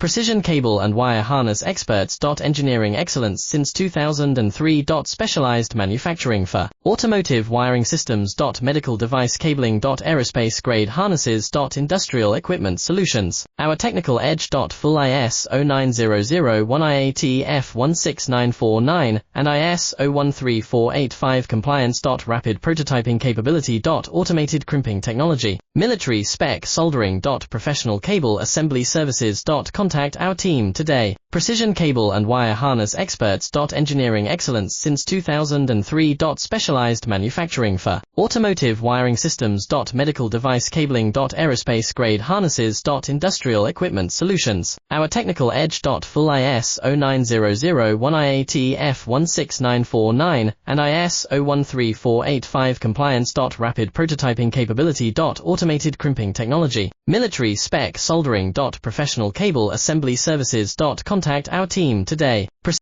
Precision cable and wire harness experts. Engineering excellence since 2003. Specialized manufacturing for automotive wiring systems. Medical device cabling. Aerospace grade harnesses. Industrial equipment solutions. Our technical edge. Full ISO 9001 IAT F16949 and ISO 13485 compliance. Rapid prototyping capability. Automated crimping technology. Military spec soldering. Professional cable assembly services. Contact our team today. Precision cable and wire harness experts. Engineering excellence since 2003. Specialized manufacturing for automotive wiring systems. Medical device cabling. Aerospace grade harnesses. Industrial equipment solutions. Our technical edge. Full ISO 9001 IAT F16949 and ISO 13485 compliance. Rapid prototyping capability. Automated crimping technology. Military spec soldering. Professional cable assembly services. Contact our team today.